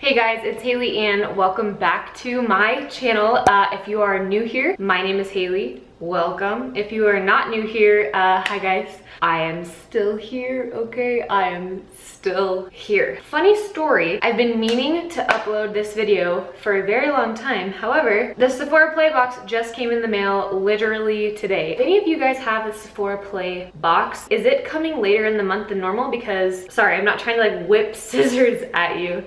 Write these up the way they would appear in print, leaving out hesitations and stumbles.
Hey guys, it's Hallie Anne. Welcome back to my channel. If you are new here, my name is Hallie. Welcome. If you are not new here, hi guys. I am still here, okay? I am still here. Funny story, I've been meaning to upload this video for a very long time. However, the Sephora Play box just came in the mail literally today. If any of you guys have the Sephora Play box, is it coming later in the month than normal? Because, sorry, I'm not trying to like whip scissors at you.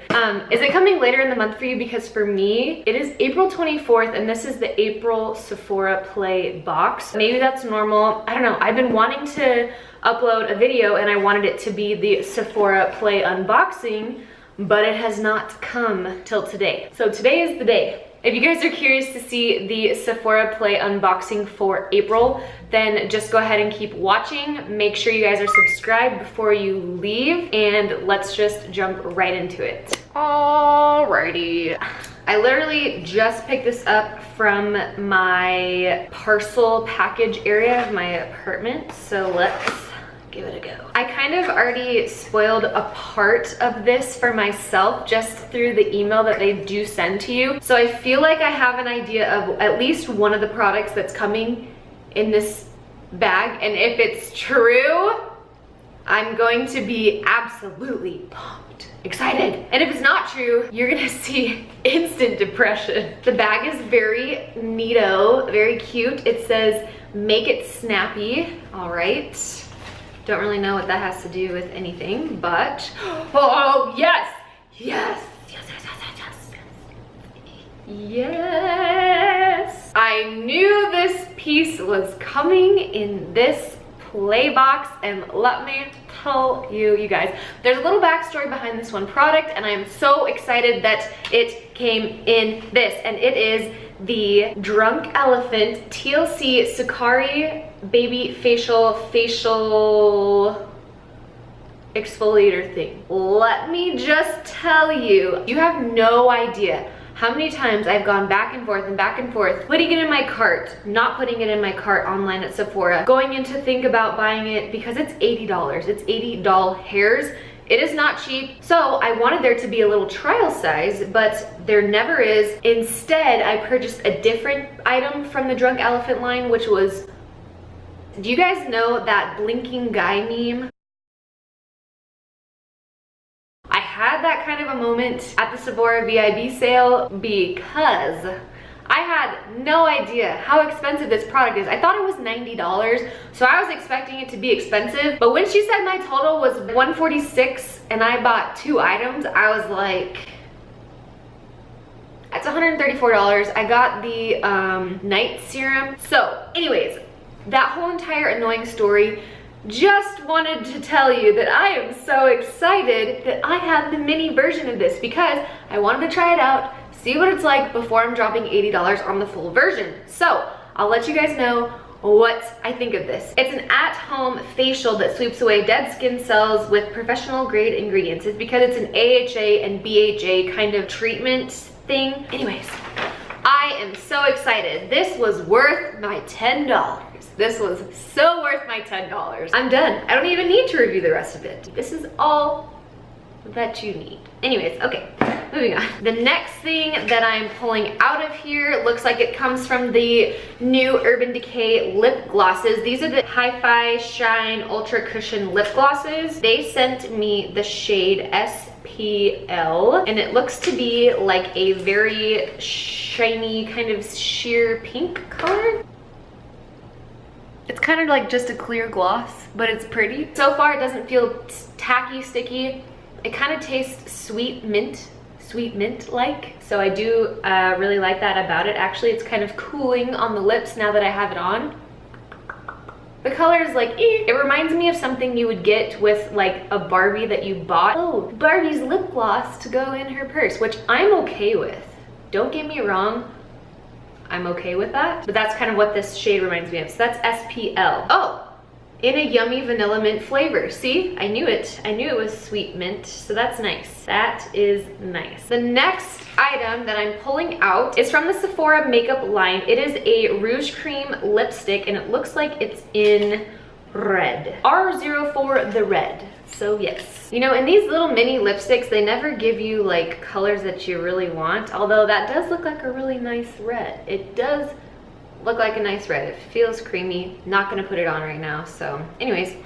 Is it coming later in the month for you? Because for me, it is April 24th and this is the April Sephora Play box. Maybe that's normal. I don't know. I've been wanting to upload a video and I wanted it to be the Sephora Play unboxing, but it has not come till today. So today is the day. If you guys are curious to see the Sephora Play unboxing for April, then just go ahead and keep watching. Make sure you guys are subscribed before you leave, and let's just jump right into it. Alrighty. I literally just picked this up from my parcel package area of my apartment, so let's give it a go. I kind of already spoiled a part of this for myself just through the email that they do send to you. So I feel like I have an idea of at least one of the products that's coming in this bag. And if it's true, I'm going to be absolutely pumped, excited. And if it's not true, you're gonna see instant depression. The bag is very neato, very cute. It says, make it snappy. All right. Don't really know what that has to do with anything, but, oh, yes, yes, yes, yes, yes, yes, yes. I knew this piece was coming in this play box, and let me tell you, you guys, there's a little backstory behind this one product, and I am so excited that it came in this, and it is the Drunk Elephant TLC Sakari BabyFacial facial exfoliator thing. Let me just tell you, you have no idea how many times I've gone back and forth, putting it in my cart, not putting it in my cart online at Sephora, going in to think about buying it because it's $80. It's $80 hairs. It is not cheap, so I wanted there to be a little trial size, but there never is. Instead, I purchased a different item from the Drunk Elephant line, which was, do you guys know that blinking guy meme? I had that kind of a moment at the Sephora VIB sale because I had no idea how expensive this product is. I thought it was $90, so I was expecting it to be expensive. But when she said my total was $146 and I bought 2 items, I was like, that's $134. I got the night serum. So anyways, that whole entire annoying story, just wanted to tell you that I am so excited that I have the mini version of this because I wanted to try it out, see what it's like before I'm dropping $80 on the full version. So I'll let you guys know what I think of this. It's an at-home facial that sweeps away dead skin cells with professional grade ingredients. It's because it's an AHA and BHA kind of treatment thing. Anyways, I am so excited. This was worth my $10. This was so worth my $10. I'm done. I don't even need to review the rest of it. This is all that you need. Anyways, okay, moving on. The next thing that I'm pulling out of here looks like it comes from the new Urban Decay lip glosses. These are the Hi-Fi Shine Ultra Cushion lip glosses. They sent me the shade SPL, and it looks to be like a very shiny kind of sheer pink color. It's kind of like just a clear gloss, but it's pretty. So far, it doesn't feel tacky, sticky. It kind of tastes sweet mint-like. So I do really like that about it. Actually, it's kind of cooling on the lips now that I have it on. The color is like, eh. It reminds me of something you would get with like a Barbie that you bought. Oh, Barbie's lip gloss to go in her purse, which I'm okay with. Don't get me wrong. I'm okay with that, but that's kind of what this shade reminds me of. So that's SPL. Oh, in a yummy vanilla mint flavor. See, I knew it. I knew it was sweet mint, so that's nice. That is nice. The next item that I'm pulling out is from the Sephora makeup line. It is a Rouge Cream lipstick, and it looks like it's in red. R04 the red. So yes. You know, in these little mini lipsticks, they never give you like colors that you really want, although that does look like a really nice red. It does look like a nice red. It feels creamy. Not gonna put it on right now. So anyways,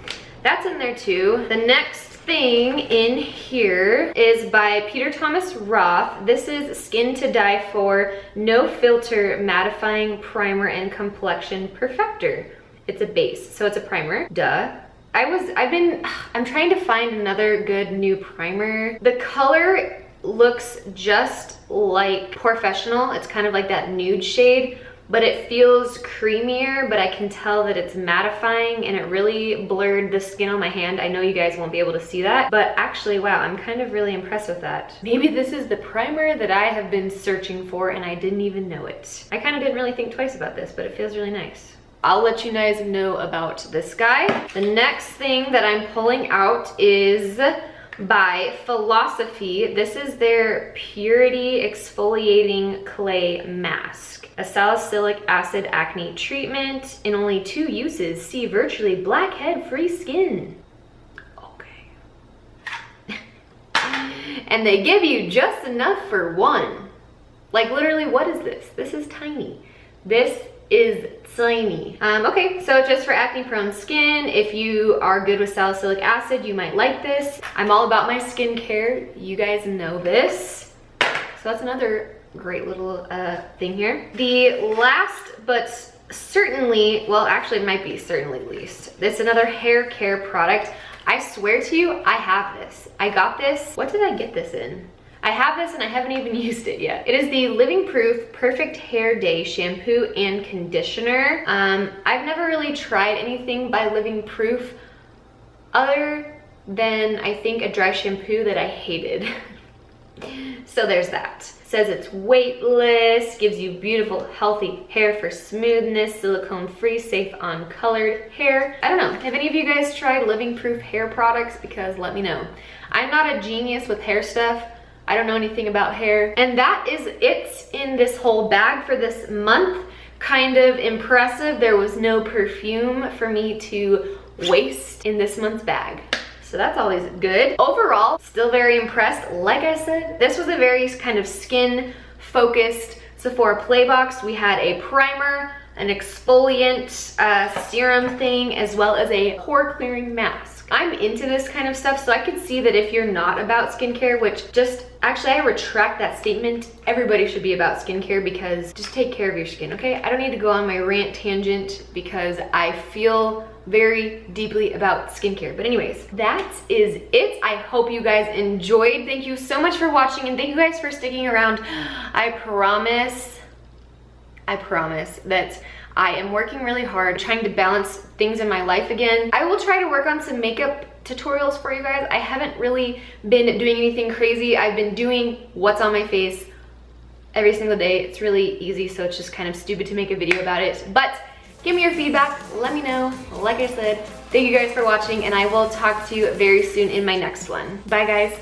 that's in there too. The next thing in here is by Peter Thomas Roth. This is Skin to Die For No Filter Mattifying Primer and Complexion Perfector. It's a base, so it's a primer, duh. I'm trying to find another good new primer. The color looks just like Professional. It's kind of like that nude shade, but it feels creamier, but I can tell that it's mattifying and it really blurred the skin on my hand. I know you guys won't be able to see that, but actually, wow, I'm kind of really impressed with that. Maybe this is the primer that I have been searching for and I didn't even know it. I kind of didn't really think twice about this, but it feels really nice. I'll let you guys know about this guy. The next thing that I'm pulling out is by Philosophy. This is their Purity Exfoliating Clay Mask. A salicylic acid acne treatment in only 2 uses. See virtually blackhead-free skin. Okay. And they give you just enough for 1. Like literally, what is this? This is tiny. This is tiny. Okay, so just for acne prone skin, if you are good with salicylic acid, you might like this. I'm all about my skincare. You guys know this. So that's another great little thing here. The last but certainly, well actually it might be certainly least, this is another hair care product. I swear to you, I have this. I got this, what did I get this in? I have this and I haven't even used it yet. It is the Living Proof Perfect Hair Day Shampoo and Conditioner. I've never really tried anything by Living Proof other than I think a dry shampoo that I hated. So there's that. Says it's weightless, gives you beautiful, healthy hair for smoothness, silicone-free, safe, uncolored hair. I don't know, have any of you guys tried Living Proof hair products? Because let me know. I'm not a genius with hair stuff. I don't know anything about hair. And that is it in this whole bag for this month. Kind of impressive. There was no perfume for me to waste in this month's bag. So that's always good. Overall, still very impressed. Like I said, this was a very kind of skin focused Sephora play box. We had a primer, an exfoliant serum thing, as well as a pore clearing mask. I'm into this kind of stuff, so I could see that if you're not about skincare, which just, actually I retract that statement. Everybody should be about skincare because just take care of your skin, okay? I don't need to go on my rant tangent because I feel very deeply about skincare. But anyways, that is it. I hope you guys enjoyed. Thank you so much for watching and thank you guys for sticking around. I promise that I am working really hard trying to balance things in my life again. I will try to work on some makeup tutorials for you guys. I haven't really been doing anything crazy. I've been doing what's on my face every single day. It's really easy, so it's just kind of stupid to make a video about it. But give me your feedback, let me know. Like I said, thank you guys for watching and I will talk to you very soon in my next one. Bye guys.